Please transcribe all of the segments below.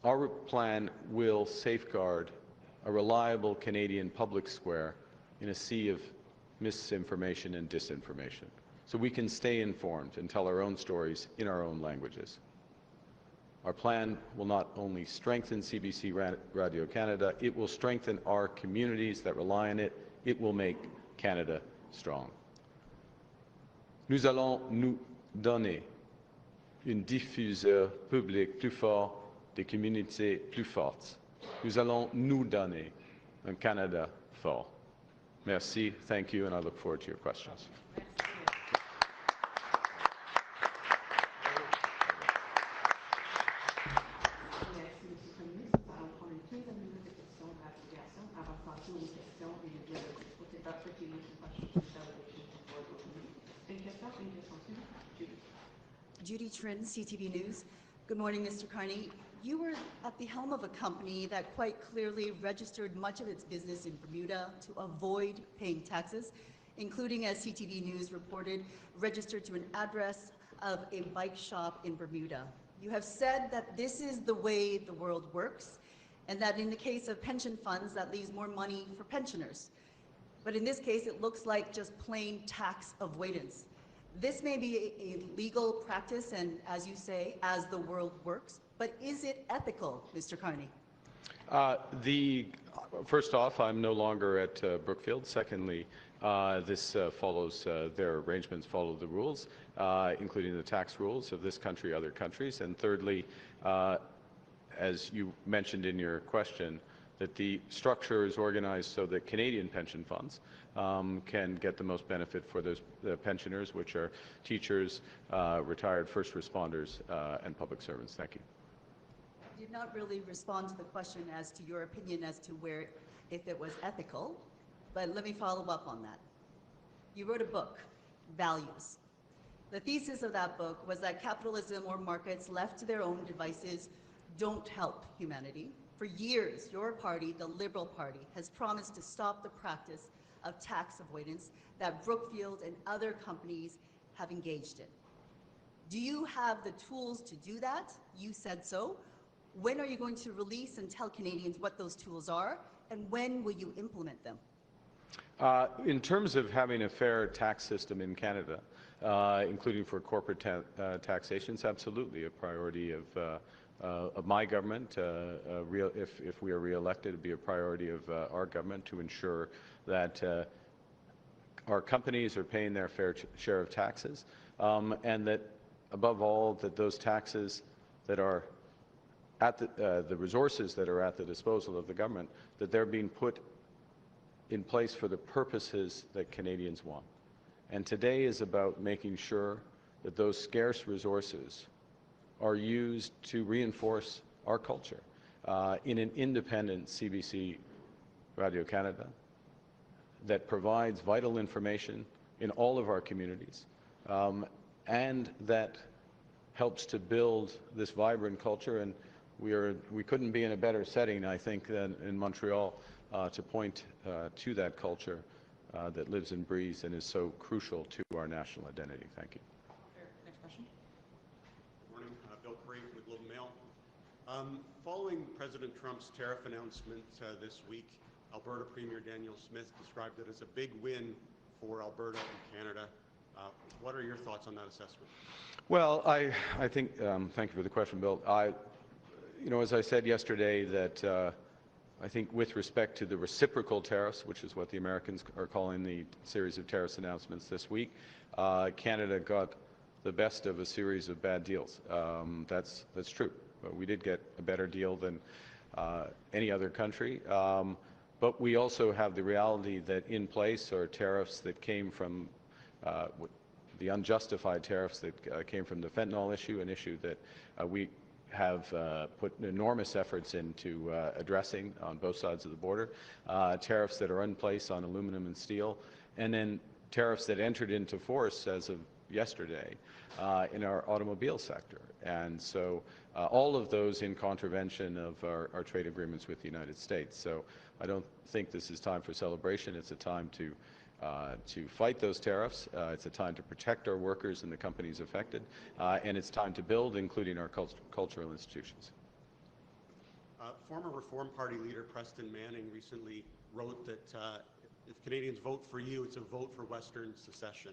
Our plan will safeguard a reliable Canadian public square in a sea of misinformation and disinformation, so we can stay informed and tell our own stories in our own languages. Our plan will not only strengthen CBC Radio Canada, it will strengthen our communities that rely on it. It will make Canada strong. Nous allons nous donner un diffuseur public plus fort, des communautés plus fortes. Nous allons nous donner un Canada fort. Merci, thank you, and I look forward to your questions. Judy Trin, CTV News. Good morning, Mr. Carney. You were at the helm of a company that quite clearly registered much of its business in Bermuda to avoid paying taxes, including, as CTV News reported, registered to an address of a bike shop in Bermuda. You have said that this is the way the world works, and that in the case of pension funds, that leaves more money for pensioners. But in this case, it looks like just plain tax avoidance. This may be a legal practice, and as you say, as the world works, but is it ethical, Mr. Carney? First off, I'm no longer at Brookfield. Secondly, this follows, their arrangements follow the rules, including the tax rules of this country, other countries. And thirdly, as you mentioned in your question, that the structure is organized so that Canadian pension funds can get the most benefit for those pensioners, which are teachers, retired first responders, and public servants. Thank you. You did not really respond to the question as to your opinion as to where, if it was ethical, but let me follow up on that. You wrote a book, Values. The thesis of that book was that capitalism or markets left to their own devices don't help humanity. For years, your party, the Liberal Party, has promised to stop the practice of tax avoidance that Brookfield and other companies have engaged in. Do you have the tools to do that? You said so. When are you going to release and tell Canadians what those tools are, and when will you implement them? In terms of having a fair tax system in Canada, including for corporate taxation, it's absolutely a priority of my government. If we are re-elected, it would be a priority of our government to ensure that our companies are paying their fair share of taxes, and that, above all, that those taxes that are at the resources that are at the disposal of the government, that they're being put in place for the purposes that Canadians want. And today is about making sure that those scarce resources are used to reinforce our culture in an independent CBC Radio Canada that provides vital information in all of our communities, and that helps to build this vibrant culture. And we couldn't be in a better setting, I think, than in Montreal to point to that culture that lives and breathes and is so crucial to our national identity. Thank you. Next question. Good morning. Bill Crane from the Globe and Mail. Following President Trump's tariff announcement this week, Alberta Premier Daniel Smith described it as a big win for Alberta and Canada. What are your thoughts on that assessment? Well, I think, thank you for the question, Bill. As I said yesterday, that I think with respect to the reciprocal tariffs, which is what the Americans are calling the series of tariffs announcements this week, Canada got the best of a series of bad deals. That's true. We did get a better deal than any other country. But we also have the reality that in place are tariffs that came from the unjustified tariffs that came from the fentanyl issue, an issue that we have put enormous efforts into addressing on both sides of the border, tariffs that are in place on aluminum and steel, and then tariffs that entered into force as of yesterday in our automobile sector. And so all of those in contravention of our trade agreements with the United States. So I don't think this is time for celebration. It's a time to fight those tariffs. It's a time to protect our workers and the companies affected. And it's time to build, including our cultural institutions. Former Reform Party leader Preston Manning recently wrote that if Canadians vote for you, it's a vote for Western secession.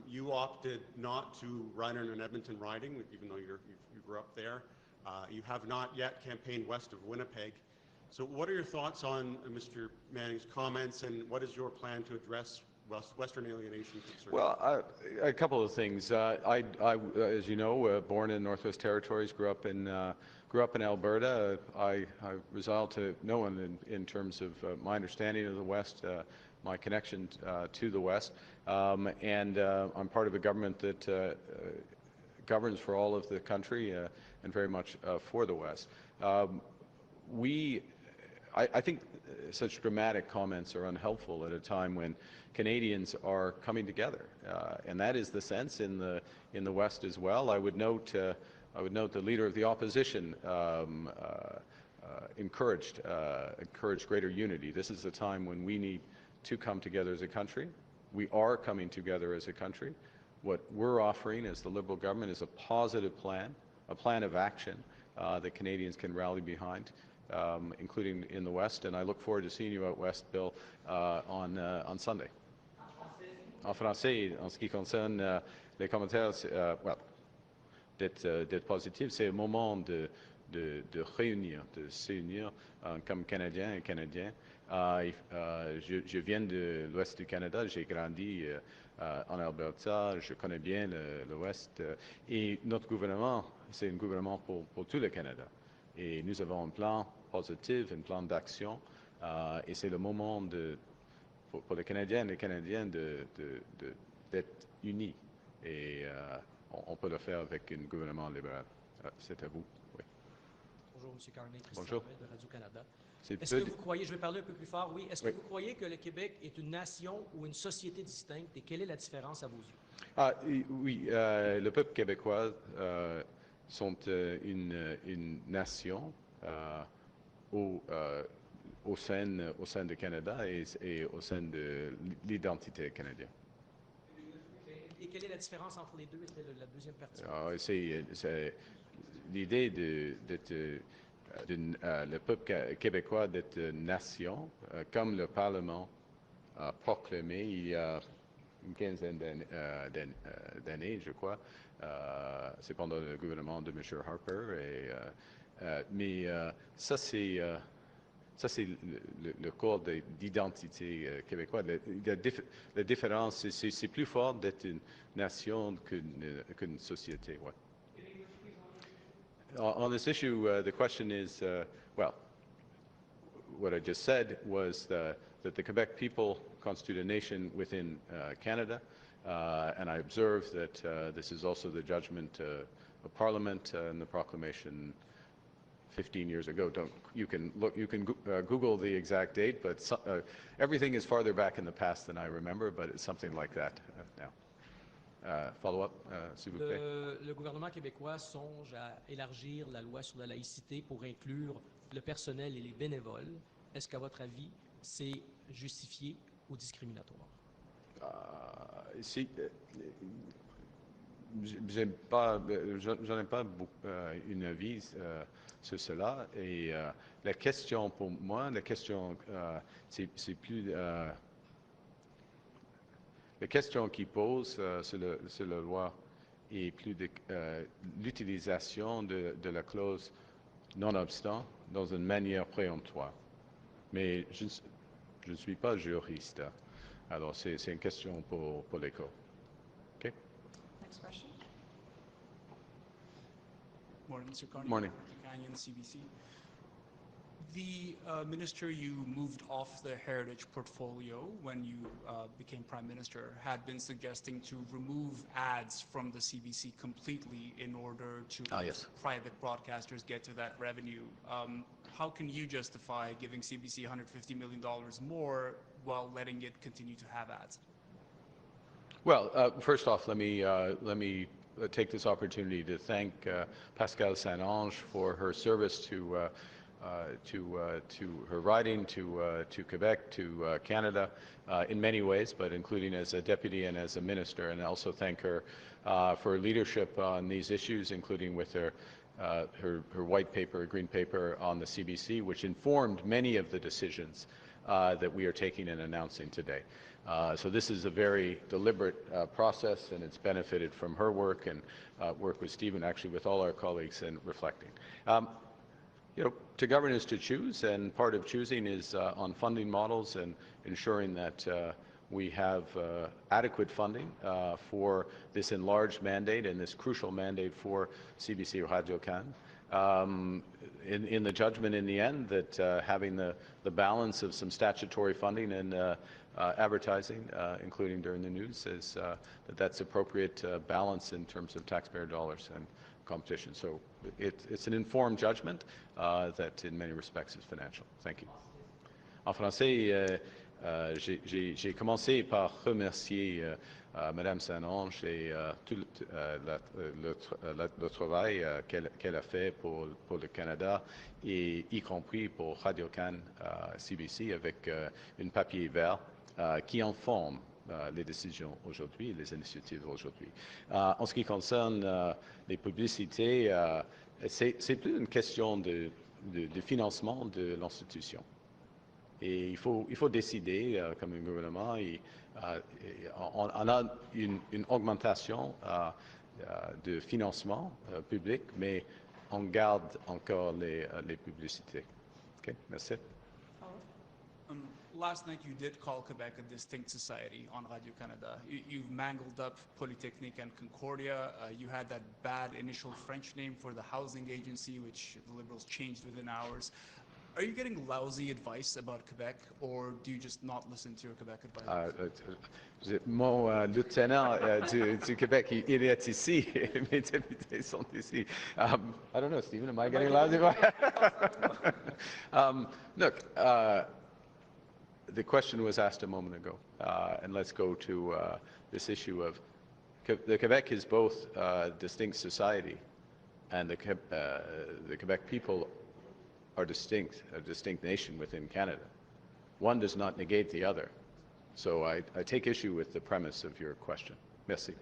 You opted not to run in an Edmonton riding, even though you grew up there. You have not yet campaigned west of Winnipeg. So what are your thoughts on Mr. Manning's comments, and what is your plan to address Western alienation concerns? Well, a couple of things. I, as you know, born in Northwest Territories, grew up in Alberta. I resolved to no one in terms of my understanding of the West, my connection to the West, and I'm part of a government that governs for all of the country and very much for the West. I think such dramatic comments are unhelpful at a time when Canadians are coming together, and that is the sense in the West as well. I would note the Leader of the Opposition encouraged greater unity. This is a time when we need to come together as a country. We are coming together as a country. What we're offering as the Liberal government is a positive plan, a plan of action that Canadians can rally behind, including in the West, and I look forward to seeing you out West, Bill, on Sunday. En français, en ce qui concerne les commentaires, well, d'être positif, c'est un moment de réunir, de s'unir comme Canadiens et Canadiens. Je viens de l'Ouest du Canada, j'ai grandi en Alberta, je connais bien l'Ouest, et notre gouvernement, c'est un gouvernement pour tout le Canada. Et nous avons un plan positif, un plan d'action, et c'est le moment pour les Canadiens et les Canadiennes d'être unis. Et on peut le faire avec un gouvernement libéral. C'est à vous. Oui. Bonjour, M. Carney, Bonjour. de Radio-Canada. Est-ce que vous croyez, je vais parler un peu plus fort, oui, est-ce que vous croyez que le Québec est une nation ou une société distincte, et quelle est la différence à vos yeux? Oui, le peuple québécois sont une nation au sein du Canada et au sein de l'identité canadienne. Et quelle est la différence entre les deux? C'était la deuxième partie. C'est l'idée le peuple québécois d'être une nation, comme le Parlement a proclamé il y a une quinzaine d'années, je crois. C'est pendant le gouvernement de M. Harper. Mais ça, c'est le corps d'identité québécois. La différence, c'est plus fort d'être une nation qu'une société. Ouais. On this issue, the question is, well, what I just said was that the Quebec people constitute a nation within Canada, and I observe that this is also the judgment of Parliament and the proclamation 15 years ago. You can Google the exact date, but everything is farther back in the past than I remember, but it's something like that now. Follow-up, s'il vous plaît. Le gouvernement québécois songe à élargir la loi sur la laïcité pour inclure le personnel et les bénévoles. Est-ce qu'à votre avis, c'est justifié ou discriminatoire? J'en ai pas une avis sur cela. Et la question pour moi, c'est plus la question qui pose sur la loi est plus de l'utilisation de la clause non-obstant dans une manière préemptoire. Mais je ne suis pas juriste. Alors, c'est une question pour l'école. OK? Next question. Morning, Mr. Carney. Morning. Canyon, CBC. The minister you moved off the heritage portfolio when you became Prime Minister had been suggesting to remove ads from the CBC completely in order to yes. private broadcasters get to that revenue. How can you justify giving CBC $150 million more while letting it continue to have ads? Well, first off, let me take this opportunity to thank Pascale Saint-Onge for her service to her riding to Quebec, to Canada, in many ways, but including as a deputy and as a minister, and also thank her for her leadership on these issues, including with her her white paper, green paper on the CBC, which informed many of the decisions that we are taking and announcing today. So this is a very deliberate process, and it's benefited from her work and work with Stephen, actually with all our colleagues in reflecting. To govern is to choose, and part of choosing is on funding models and ensuring that we have adequate funding for this enlarged mandate and this crucial mandate for CBC Radio-Can. In the judgment in the end that having the balance of some statutory funding and advertising, including during the news, is that's appropriate balance in terms of taxpayer dollars and competition. So it's an informed judgment that in many respects is financial. Thank you. En français, j'ai commencé par remercier Madame Saint-Onge et tout le travail qu'elle a fait pour le Canada, et y compris pour Radio-Can CBC avec un papier vert qui informe les décisions aujourd'hui, les initiatives aujourd'hui. En ce qui concerne les publicités, c'est plus une question de financement de l'institution. Et il faut décider, comme un gouvernement, on a une augmentation de financement public, mais on garde encore les publicités. OK, merci. Last night you did call Quebec a distinct society on Radio-Canada. You've mangled up Polytechnique and Concordia. You had that bad initial French name for the housing agency, which the Liberals changed within hours. Are you getting lousy advice about Quebec, or do you just not listen to your Quebec advice? Mon lieutenant du Québec, il est ici. Mes députés sont ici. I don't know, Stephen, am I getting lousy? Look, the question was asked a moment ago, and let's go to this issue of the Quebec is both a distinct society, and the Quebec people are distinct, a distinct nation within Canada. One does not negate the other. So I take issue with the premise of your question. Merci.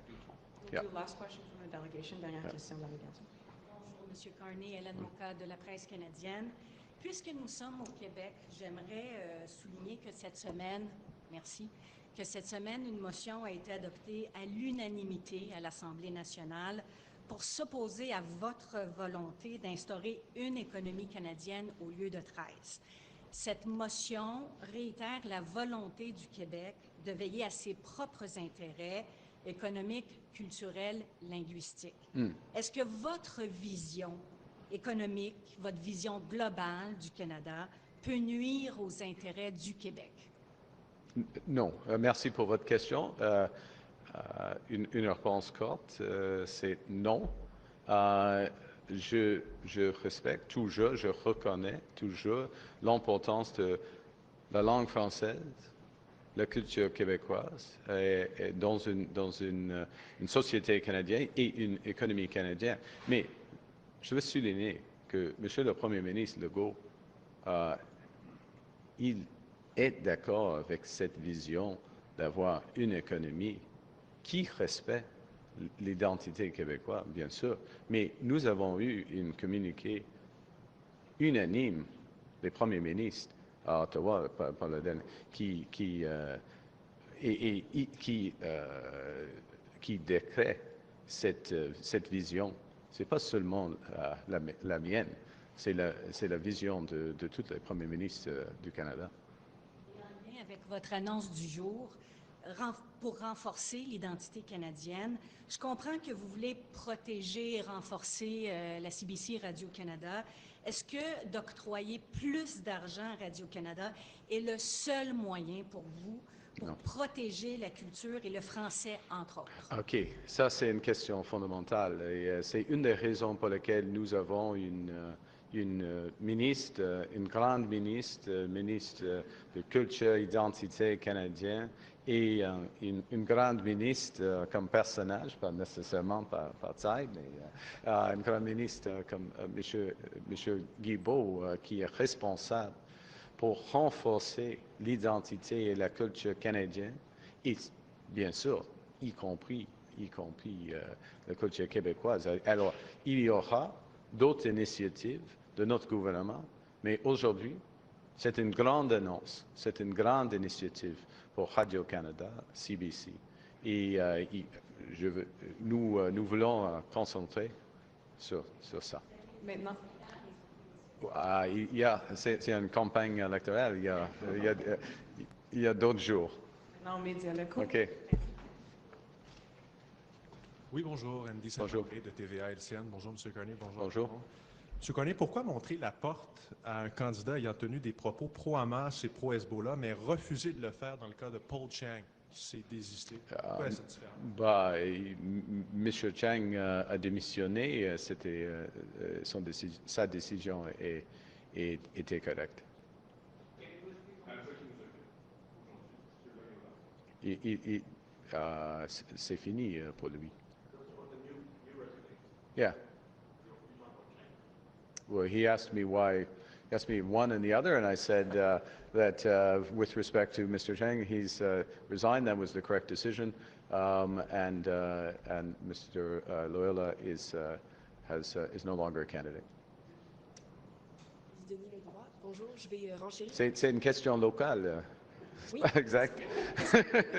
We'll do last question from the delegation. Dernière question de la délégation. Bonjour, M. Carney, Hélène Moka de la presse canadienne. Puisque nous sommes au Québec, j'aimerais souligner que cette semaine, une motion a été adoptée à l'unanimité à l'Assemblée nationale pour s'opposer à votre volonté d'instaurer une économie canadienne au lieu de 13. Cette motion réitère la volonté du Québec de veiller à ses propres intérêts économiques, culturels, linguistiques. Est-ce que votre vision économique, votre vision globale du Canada peut nuire aux intérêts du Québec? Non. Merci pour votre question. Une réponse courte, c'est non. Je respecte toujours, je reconnais toujours l'importance de la langue française, la culture québécoise, et dans une société canadienne et une économie canadienne. Mais je veux souligner que M. le Premier ministre Legault, il est d'accord avec cette vision d'avoir une économie qui respecte l'identité québécoise, bien sûr. Mais nous avons eu une communiqué unanime des premiers ministres à Ottawa par le dernier, qui décrète cette vision. Ce n'est pas seulement la mienne, c'est la vision de tous les premiers ministres du Canada. Et en lien avec votre annonce du jour, pour renforcer l'identité canadienne, je comprends que vous voulez protéger et renforcer la CBC Radio-Canada. Est-ce que d'octroyer plus d'argent à Radio-Canada est le seul moyen pour vous pour protéger la culture et le français, entre autres? OK. Ça, c'est une question fondamentale. Et c'est une des raisons pour lesquelles nous avons une ministre, une grande ministre, ministre de Culture et Identité canadienne, et une grande ministre comme personnage, pas nécessairement par taille, mais une grande ministre comme M. Guilbeault, qui est responsable pour renforcer l'identité et la culture canadienne, et bien sûr, y compris la culture québécoise. Alors, il y aura d'autres initiatives de notre gouvernement, mais aujourd'hui, c'est une grande annonce, c'est une grande initiative pour Radio-Canada, CBC. Et nous voulons concentrer sur ça. Maintenant. C'est une campagne électorale, il y a d'autres jours. Maintenant, aux médias locaux. OK. Oui, bonjour, Andy Bonjour. Saint-André de TVA LCN. Bonjour, M. Carney. Bonjour. Bonjour. M. Carney, pourquoi montrer la porte à un candidat ayant tenu des propos pro-Hamas et pro-Hezbollah, mais refuser de le faire dans le cas de Paul Chang, qui s'est désisté? Pourquoi est-ce différent? M. Chang a démissionné, sa décision était correcte. C'est fini pour lui. Yeah. Well, he asked me one and the other, and I said that with respect to Mr. Chang, he's resigned. That was the correct decision, and Mr. Loyola is no longer a candidate. Denis Ledroit, bonjour, je vais renchérir. C'est une question locale. Oui. Pas exact.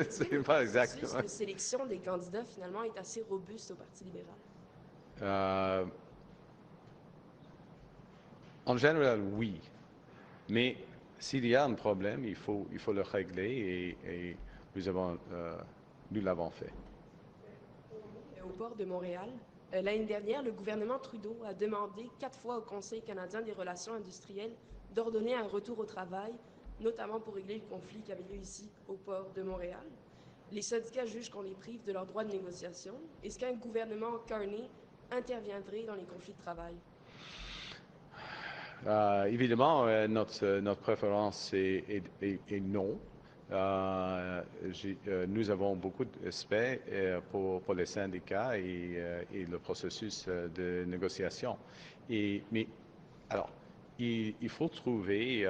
C'est pas exact. Le processus de sélection des candidats finalement est assez robuste au Parti libéral. En général, oui. Mais s'il y a un problème, il faut le régler et nous l'avons fait. Au port de Montréal, l'année dernière, le gouvernement Trudeau a demandé 4 fois au Conseil canadien des relations industrielles d'ordonner un retour au travail, notamment pour régler le conflit qui avait lieu ici au port de Montréal. Les syndicats jugent qu'on les prive de leur droit de négociation. Est-ce qu'un gouvernement Carney interviendrait dans les conflits de travail? Évidemment, notre préférence est non. Nous avons beaucoup de respect pour les syndicats et le processus de négociation. Mais alors, il faut trouver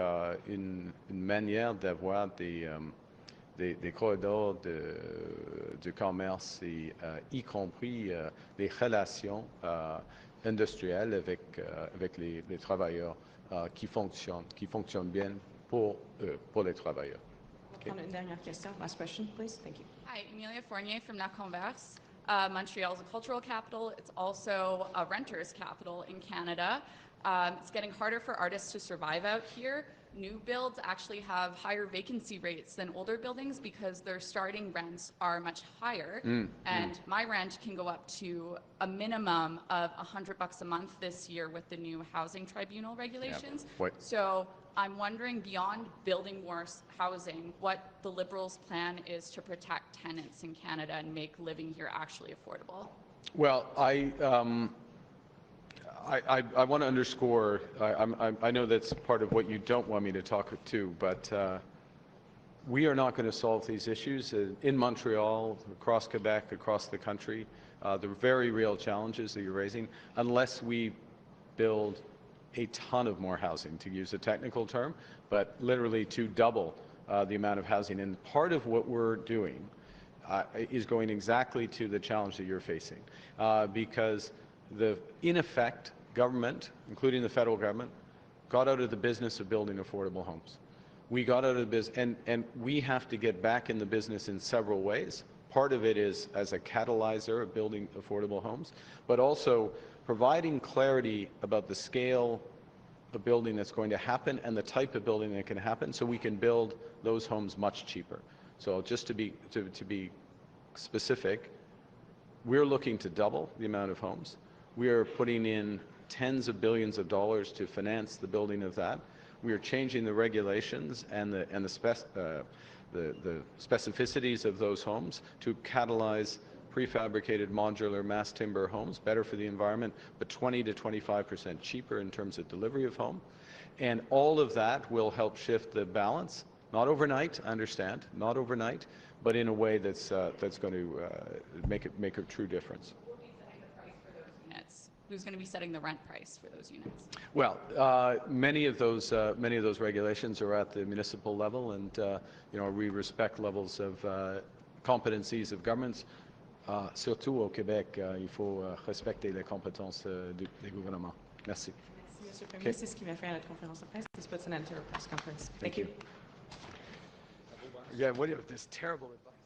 une manière d'avoir des corridors de commerce, et, y compris les relations industrielles avec les travailleurs qui fonctionnent bien pour les travailleurs. On a une dernière question. Last question, please. Thank you. Hi, Amelia Fournier from La Converse. Montreal is a cultural capital. It's also a renter's capital in Canada. It's getting harder for artists to survive out here. New builds actually have higher vacancy rates than older buildings because their starting rents are much higher. And my rent can go up to a minimum of $100 a month this year with the new housing tribunal regulations. Yeah. So I'm wondering, beyond building more housing, what the Liberals' plan is to protect tenants in Canada and make living here actually affordable. Well, I want to underscore, I know that's part of what you don't want me to talk to, but we are not going to solve these issues in Montreal, across Quebec, across the country, the very real challenges that you're raising, unless we build a ton of more housing, to use a technical term, but literally to double the amount of housing. And part of what we're doing is going exactly to the challenge that you're facing, because in effect, government, including the federal government, got out of the business of building affordable homes. We got out of the business, and we have to get back in the business in several ways. Part of it is as a catalyzer of building affordable homes, but also providing clarity about the scale of building that's going to happen and the type of building that can happen, so we can build those homes much cheaper. So just to be specific, we're looking to double the amount of homes. We are putting in tens of billions of dollars to finance the building of that. We are changing the regulations and the specificities of those homes to catalyze prefabricated modular mass timber homes, better for the environment, but 20 to 25% cheaper in terms of delivery of home. And all of that will help shift the balance, not overnight, I understand, not overnight, but in a way that's going to make a true difference. Who's going to be setting the rent price for those units? Well, many of those regulations are at the municipal level, and we respect levels of competencies of governments. Surtout au Québec, il faut respecter les compétences des gouvernements. Merci. Merci, Monsieur le Premier Okay. ministre. C'est ce qui m'a fait à notre conférence de presse. This puts an end to our press conference. Thank you. Yeah, what is this terrible advice?